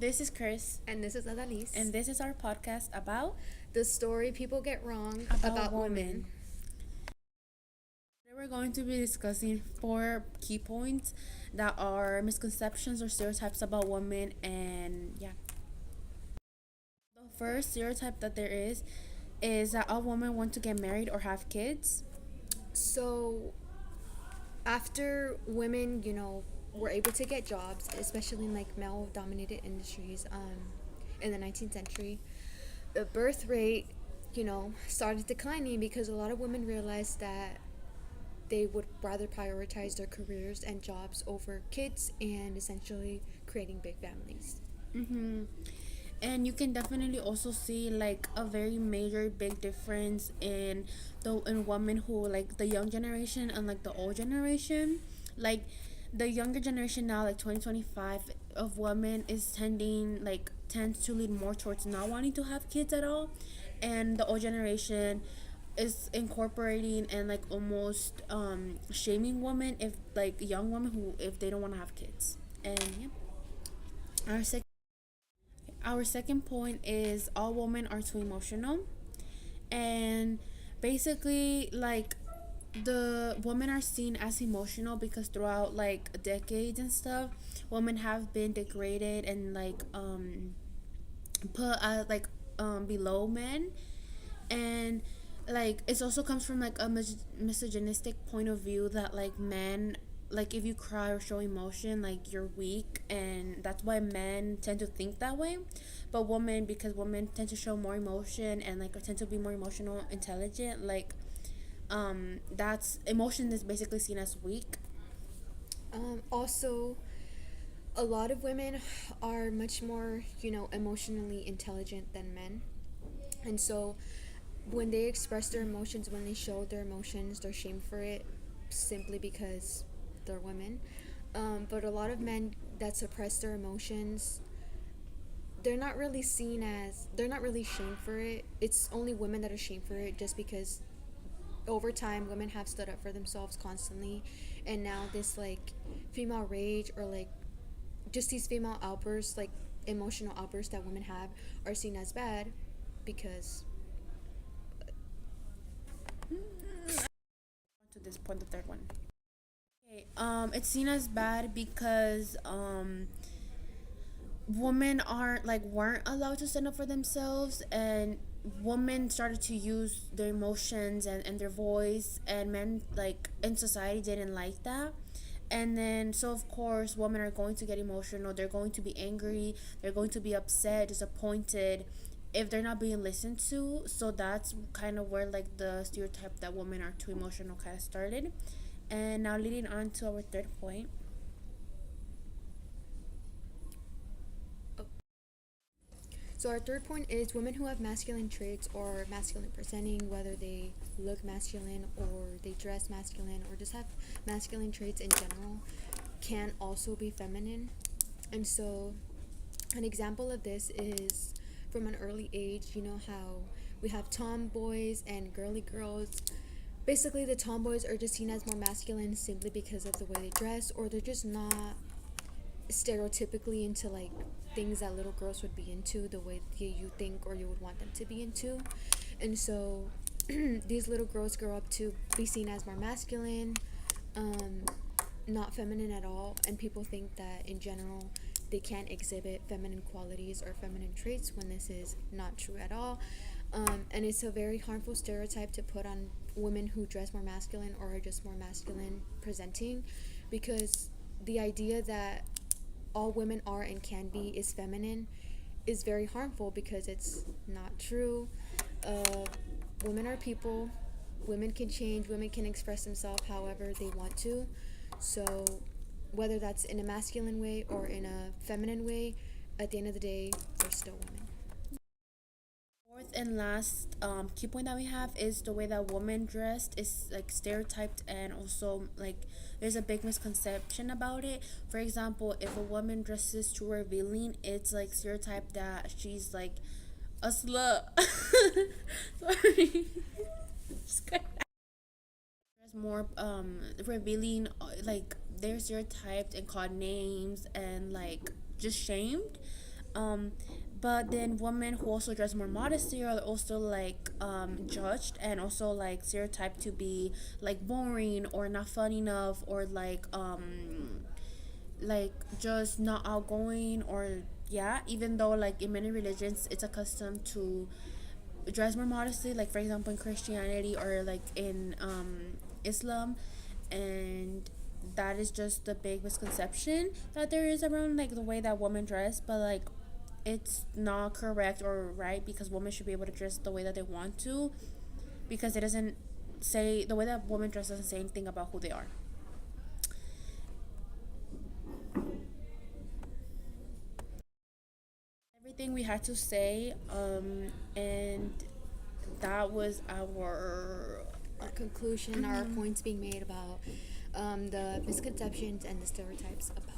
This is Chris, And this is Adaliz. and this is our podcast about The story people get wrong about women. Today we're going to be discussing four key points that are misconceptions or stereotypes about women, and yeah. The first stereotype that there is that all women want to get married or have kids. So, after women, were able to get jobs, especially in like male dominated industries in the 19th century, the birth rate, started declining because a lot of women realized that they would rather prioritize their careers and jobs over kids and essentially creating big families. Mm-hmm. And you can definitely also see like a very major big difference in women who like the young generation and like the old generation. Like the younger generation now, like 2025 of women is tends to lean more towards not wanting to have kids at all, and the old generation is incorporating and like almost shaming women if like young women who if they don't want to have kids. And yeah, our second our second point is all women are too emotional. And basically, like, the women are seen as emotional because throughout like decades and stuff, women have been degraded and put below men. And like it also comes from like a misogynistic point of view that like men, like if you cry or show emotion, like you're weak, and that's why men tend to think that way. But women, because women tend to show more emotion and like tend to be more emotional intelligent, like that's emotion is basically seen as weak. Also, a lot of women are much more, emotionally intelligent than men. And so when they express their emotions, when they show their emotions, they're shamed for it simply because they're women. But a lot of men that suppress their emotions, they're not really shamed for it. It's only women that are shamed for it just because over time women have stood up for themselves constantly, and now this like female rage or like just these female outbursts, like emotional outbursts that women have, are seen as bad because To this point, the third one. Okay, it's seen as bad because women aren't like weren't allowed to stand up for themselves, and women started to use their emotions and their voice, and men like in society didn't like that. And then so of course women are going to get emotional, they're going to be angry, they're going to be upset, disappointed if they're not being listened to. So that's kind of where like the stereotype that women are too emotional kind of started. And now leading on to our third point. oh. So our third point is women who have masculine traits or masculine presenting, whether they look masculine or they dress masculine or just have masculine traits in general, can also be feminine. And so an example of this is from an early age, you know how we have tomboys and girly girls. Basically, the tomboys are just seen as more masculine simply because of the way they dress, or they're just not stereotypically into like things that little girls would be into the way that you think or you would want them to be into. And so these little girls grow up to be seen as more masculine, um, not feminine at all, and people think that in general they can't exhibit feminine qualities or feminine traits when this is not true at all. And it's a very harmful stereotype to put on women who dress more masculine or are just more masculine presenting, because the idea that all women are and can be is feminine is very harmful because it's not true. Uh, Women are people. Women can change. Women can express themselves however they want to. So, whether that's in a masculine way or in a feminine way, at the end of the day, they're still women. Fourth and last key point that we have is the way that women dressed is like stereotyped, and also like there's a big misconception about it. For example, if a woman dresses too revealing, it's like stereotyped that she's like a slut. Sorry. Just kidding. There's more revealing, like they're stereotyped and called names and like just shamed. um but then women who also dress more modestly are also like judged and also like stereotyped to be like boring or not fun enough or like just not outgoing or yeah, even though like in many religions it's accustomed to dress more modestly, like for example in Christianity or like in Islam. And that is just the big misconception that there is around like the way that women dress, but like it's not correct or right, because women should be able to dress the way that they want to, because it doesn't say, the way that women dress doesn't say anything about who they are. Everything we had to say, and that was Our conclusion, our points being made about the misconceptions and the stereotypes about